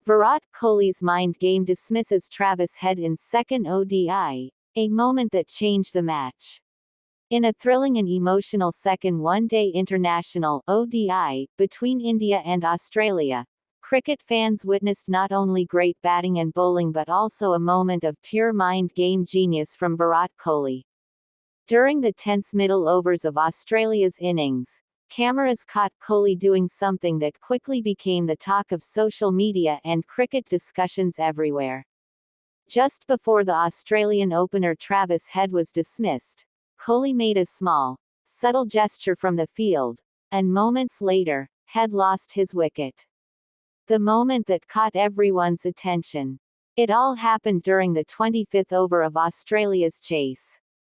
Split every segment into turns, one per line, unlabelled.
Virat Kohli's mind game dismisses Travis Head in second ODI, a moment that changed the match. In a thrilling and emotional second one-day international (ODI) between India and Australia, cricket fans witnessed not only great batting and bowling but also a moment of pure mind game genius from Virat Kohli. During the tense middle overs of Australia's innings, cameras caught Kohli doing something that quickly became the talk of social media and cricket discussions everywhere. Just before the Australian opener Travis Head was dismissed, Kohli made a small, subtle gesture from the field, and moments later, Head lost his wicket. The moment that caught everyone's attention. It all happened during the 25th over of Australia's chase.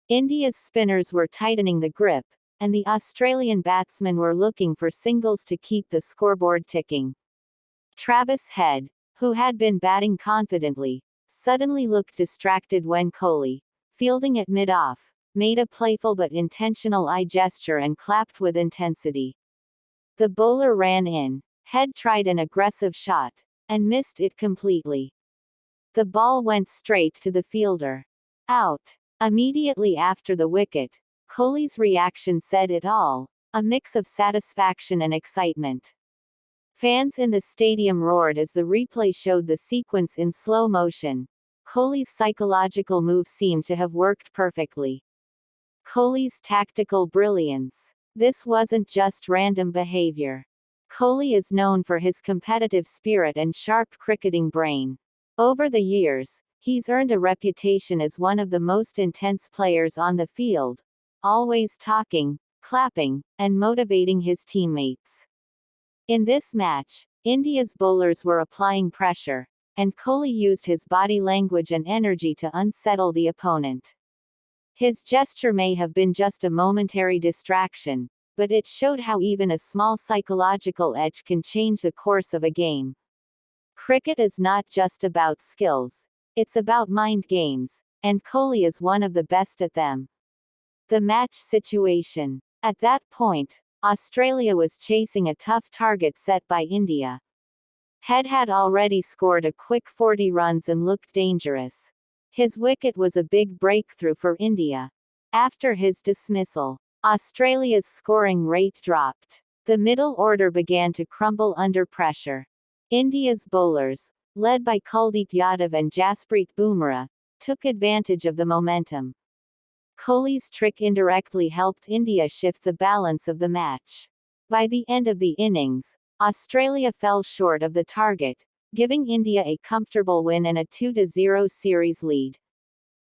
India's spinners were tightening the grip, and the Australian batsmen were looking for singles to keep the scoreboard ticking. Travis Head, who had been batting confidently, suddenly looked distracted when Kohli, fielding at mid-off, made a playful but intentional eye gesture and clapped with intensity. The bowler ran in. Head tried an aggressive shot, and missed it completely. The ball went straight to the fielder. Out. Immediately after the wicket, Kohli's reaction said it all, a mix of satisfaction and excitement. Fans in the stadium roared as the replay showed the sequence in slow motion. Kohli's psychological move seemed to have worked perfectly. Kohli's tactical brilliance. This wasn't just random behavior. Kohli is known for his competitive spirit and sharp cricketing brain. Over the years, he's earned a reputation as one of the most intense players on the field, always talking, clapping, and motivating his teammates. In this match, India's bowlers were applying pressure, and Kohli used his body language and energy to unsettle the opponent. His gesture may have been just a momentary distraction, but it showed how even a small psychological edge can change the course of a game. Cricket is not just about skills, it's about mind games, and Kohli is one of the best at them. The match situation. At that point, Australia was chasing a tough target set by India. Head had already scored a quick 40 runs and looked dangerous. His wicket was a big breakthrough for India. After his dismissal, Australia's scoring rate dropped. The middle order began to crumble under pressure. India's bowlers, led by Kuldeep Yadav and Jasprit Bumrah, took advantage of the momentum. Kohli's trick indirectly helped India shift the balance of the match. By the end of the innings, Australia fell short of the target, giving India a comfortable win and a 2-0 series lead.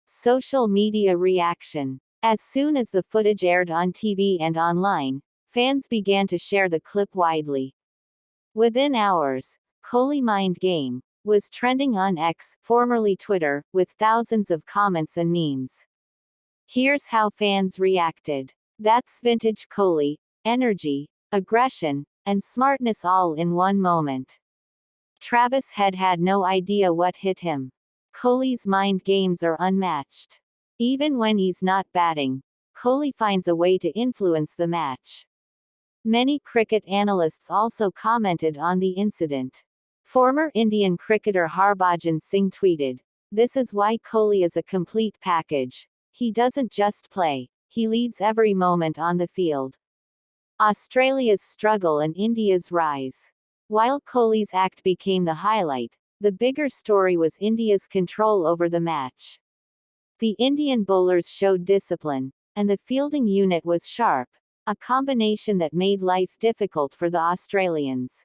Social media reaction. As soon as the footage aired on TV and online, fans began to share the clip widely. Within hours, Kohli Mind Game was trending on X, formerly Twitter, with thousands of comments and memes. Here's how fans reacted. That's vintage Kohli, energy, aggression, and smartness all in one moment. Travis Head had no idea what hit him. Kohli's mind games are unmatched. Even when he's not batting, Kohli finds a way to influence the match. Many cricket analysts also commented on the incident. Former Indian cricketer Harbhajan Singh tweeted, "This is why Kohli is a complete package. He doesn't just play, he leads every moment on the field." Australia's struggle and India's rise. While Kohli's act became the highlight, the bigger story was India's control over the match. The Indian bowlers showed discipline, and the fielding unit was sharp, a combination that made life difficult for the Australians.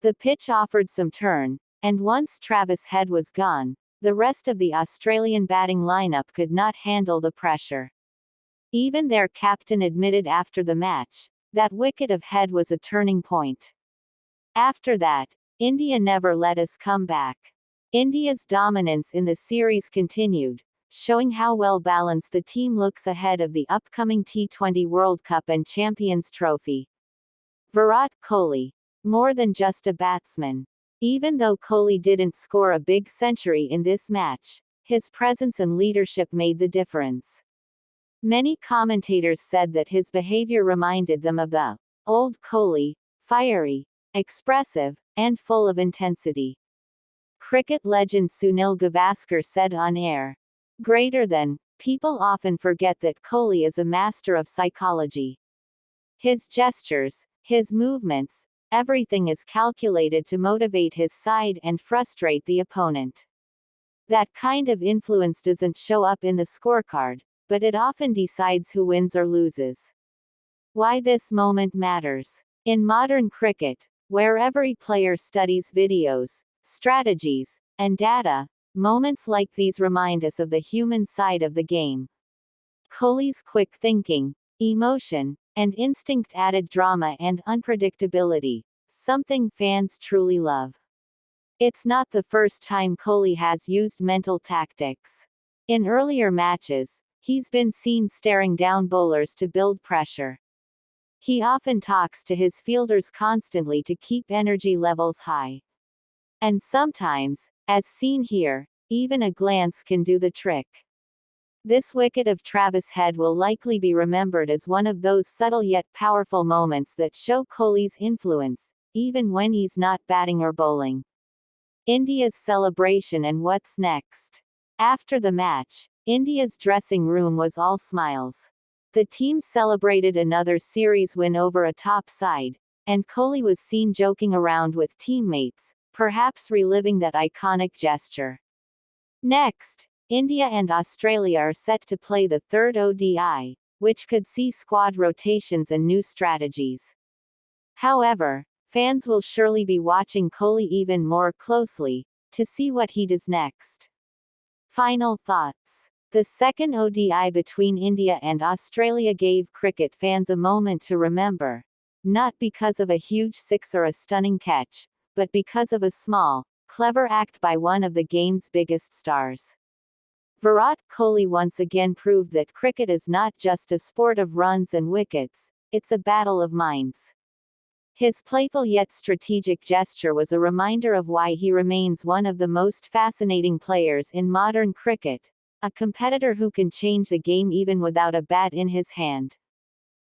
The pitch offered some turn, and once Travis Head was gone, the rest of the Australian batting lineup could not handle the pressure. Even their captain admitted after the match that wicket of Head was a turning point. After that, India never let us come back. India's dominance in the series continued, showing how well balanced the team looks ahead of the upcoming T20 World Cup and Champions Trophy. Virat Kohli. More than just a batsman. Even though Kohli didn't score a big century in this match, his presence and leadership made the difference. Many commentators said that his behavior reminded them of the old Kohli, fiery, expressive, and full of intensity. cricket legend Sunil Gavaskar said on air. Greater than. People often forget that Kohli is a master of psychology. His gestures, his movements, everything is calculated to motivate his side and frustrate the opponent. That kind of influence doesn't show up in the scorecard, but it often decides who wins or loses. Why this moment matters. In modern cricket, where every player studies videos, strategies, and data, moments like these remind us of the human side of the game. Kohli's quick thinking, emotion, and instinct added drama and unpredictability, something fans truly love. It's not the first time Kohli has used mental tactics. In earlier matches, he's been seen staring down bowlers to build pressure. He often talks to his fielders constantly to keep energy levels high. And sometimes, as seen here, even a glance can do the trick. This wicket of Travis Head will likely be remembered as one of those subtle yet powerful moments that show Kohli's influence, even when he's not batting or bowling. India's celebration and what's next. After the match, India's dressing room was all smiles. The team celebrated another series win over a top side, and Kohli was seen joking around with teammates, perhaps reliving that iconic gesture. Next, India and Australia are set to play the third ODI, which could see squad rotations and new strategies. However, fans will surely be watching Kohli even more closely, to see what he does next. Final thoughts. The second ODI between India and Australia gave cricket fans a moment to remember. Not because of a huge six or a stunning catch, but because of a small, clever act by one of the game's biggest stars. Virat Kohli once again proved that cricket is not just a sport of runs and wickets, it's a battle of minds. His playful yet strategic gesture was a reminder of why he remains one of the most fascinating players in modern cricket, a competitor who can change the game even without a bat in his hand.